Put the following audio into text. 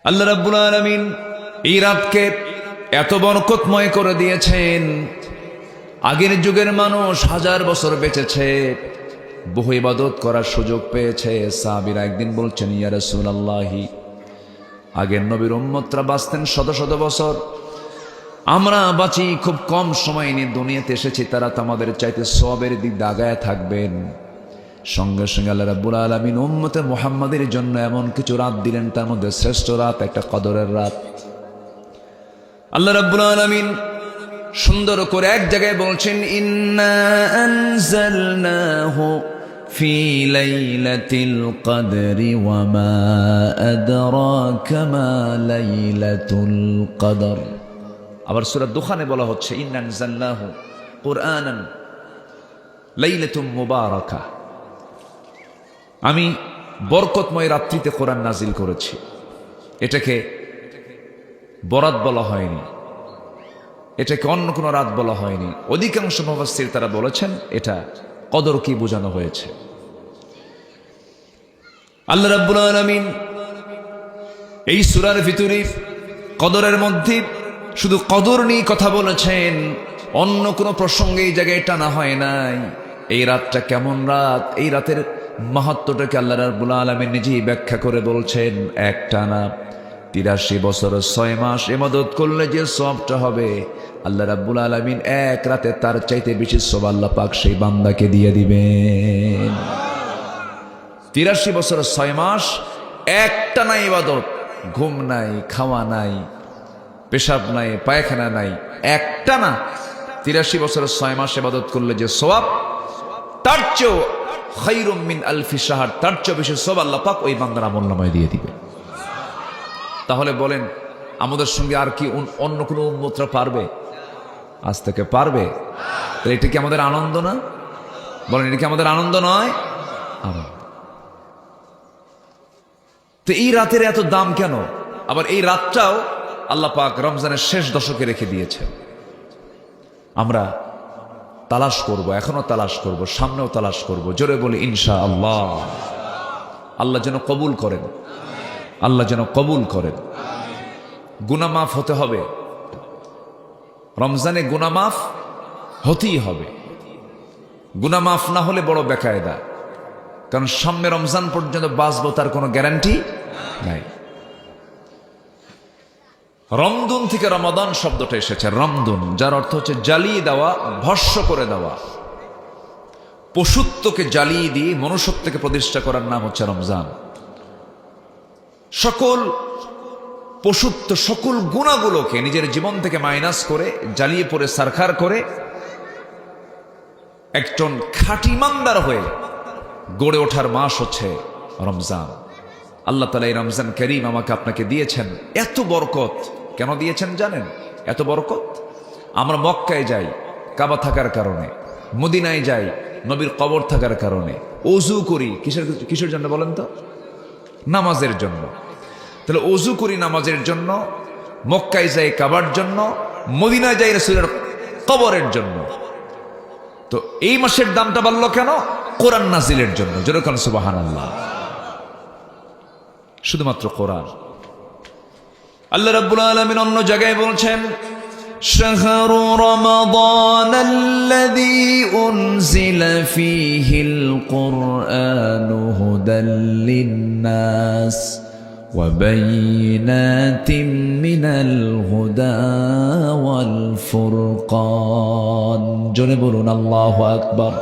আল্লাহ রাব্বুল আলামিন এই রাতকে এত বরকতময় করে দিয়েছেন। আগের যুগের মানুষ 1000 বছর বেঁচেছে, বহু ইবাদত করার সুযোগ পেয়েছে। সাহাবীরা একদিন বলছেন, ইয়া রাসূলুল্লাহ, আগের নবীর উম্মতরা বাঁচতেন শত শত বছর, আমরা বাঁচি খুব কম সময় নিয়ে দুনিয়াতে এসেছি, তারা তো আমাদের চাইতে সওয়াবের দিক দাগায় থাকবেন। সঙ্গে সঙ্গে আল্লাহ রাব্বুল আলামিন উম্মতে মুহাম্মাদের জন্য এমন কিছু রাত দিলেন, তার মধ্যে শ্রেষ্ঠ রাত একটা কদরের রাত। আল্লাহ রাব্বুল আলামিন সুন্দর করে এক জায়গায় বলছেন, ইন্না আনজালনাহু ফি লাইলাতিল কদরি ওয়া মা আদরাকা মা লাইলাতুল কদর। আবার সূরা দুখানে বলা হচ্ছে, ইন্না আনজালনাহু কুরআনান লাইলাতুম মুবারাকা, আমি বরকতময় রাত্রিতে কোরআন নাজিল করেছি। এটাকে বরাত বলা হয়নি, এটাকে অন্য কোনো রাত বলা হয়নি। অধিকাংশ মুফাসসির তারা বলেছেন এটা কদর কি বোঝানো হয়েছে। আল্লাহ রাব্বুল আলামিন এই সূরার ভিতরে কদরের মধ্যে শুধু কদর নিয়ে কথা বলেছেন, অন্য কোনো প্রসঙ্গে এই জায়গায় টানা হয় নাই। এই রাতটা কেমন রাত, এই রাতের মাহাত্ম্যটাকে আল্লাহ রাব্বুল আলামিন নিজেই ব্যাখ্যা করে বলছেন। একটানা 83 বছর 6 মাস ইবাদত করলে যে সওয়াবটা হবে, আল্লাহ রাব্বুল আলামিন এক রাতে তার চাইতে বেশি সওয়াব আল্লাহ পাক সেই বান্দাকে দিয়ে দিবেন। 83 বছর 6 মাস একটানা ইবাদত, ঘুম নাই, খাওয়া নাই, পেশাব নাই, পায়খানা নাই, একটানা 83 বছর 6 মাস ইবাদত করলে যে সওয়াব, তার চেয়েও খায়রুম মিন আলফি শাহর, তার চেয়ে বেশি সওয়াব আল্লাহ পাক ওই বান্দার আমলনামায় দিয়ে দিবেন। তাহলে বলেন, আমাদের সঙ্গে আর কি অন্য কোনো উম্মতরা পারবে? আজ থেকে পারবে? তাহলে এটা কি আমাদের আনন্দ না? বলেন, এটা কি আমাদের আনন্দ নয়? আনন্দ। তো এই রাতের এত দাম কেন? আবার এই রাতটাও আল্লাহ পাক রমজানের শেষ দশকে রেখে দিয়েছে। আমরা তালাশ করব, এখনো তালাশ করব, সামনেও তালাশ করব। জোরে বলি ইনশাআল্লাহ। আল্লাহ যেন কবুল করেন, আল্লাহ যেন কবুল করেন। গুনাহ মাফ হতে হবে, রমজানে গুনাহ মাফ হতেই হবে। গুনাহ মাফ না হলে বড় বেকায়দা, কারণ সামনে রমজান পর্যন্ত বাঁচবো তার কোনো গ্যারান্টি নাই। রমদুন থেকে রমাদান শব্দটা এসেছে, রমদুন, যার অর্থ হচ্ছে জ্বালিয়ে দেওয়া, ভস্ম করে দেওয়া। পশুত্বকে জ্বালিয়ে দিয়ে মনুষ্যত্বকে প্রতিষ্ঠা করার নাম হচ্ছে রমজান। সকল পশুত্ব, সকল গুণাগুলোকে নিজের জীবন থেকে মাইনাস করে, জ্বালিয়ে পড়ে সারখার করে একজন খাঁটি ইমানদার হয়ে গড়ে ওঠার মাস হচ্ছে রমজান। আল্লাহ তাআলা এই রমজান করিম আমাকে আপনাকে দিয়েছেন। এত বরকত কেন দিয়েছেন জানেন? এত বরকত, আমরা মক্কায় যাই কাবা থাকার কারণে, মদিনায় যাই নবীর কবর থাকার কারণে, ওযু করি কিসের জন্য বলেন তো? নামাজের জন্য। তাহলে ওযু করি নামাজের জন্য, মক্কায় যাই কাবার জন্য, মদিনায় যাই রাসূলের কবরের জন্য। তো এই মাসের দামটা বাড়ল কেন? কোরআন নাজিলের জন্য। জোরে বলেন সুবহানাল্লাহ। শুধুমাত্র কোরআন। আল্লাহ রাব্বুল আলামিন অন্য জায়গায় বলছেন, শাহরু রমাদানাল্লাযী উনজিলা ফীহিল কুরআনু হুদাল লিন্নাস ওয়া বাইয়িনাতিম মিনাল হুদা ওয়াল ফুরকান। জোরে বলুন আল্লাহু আকবার।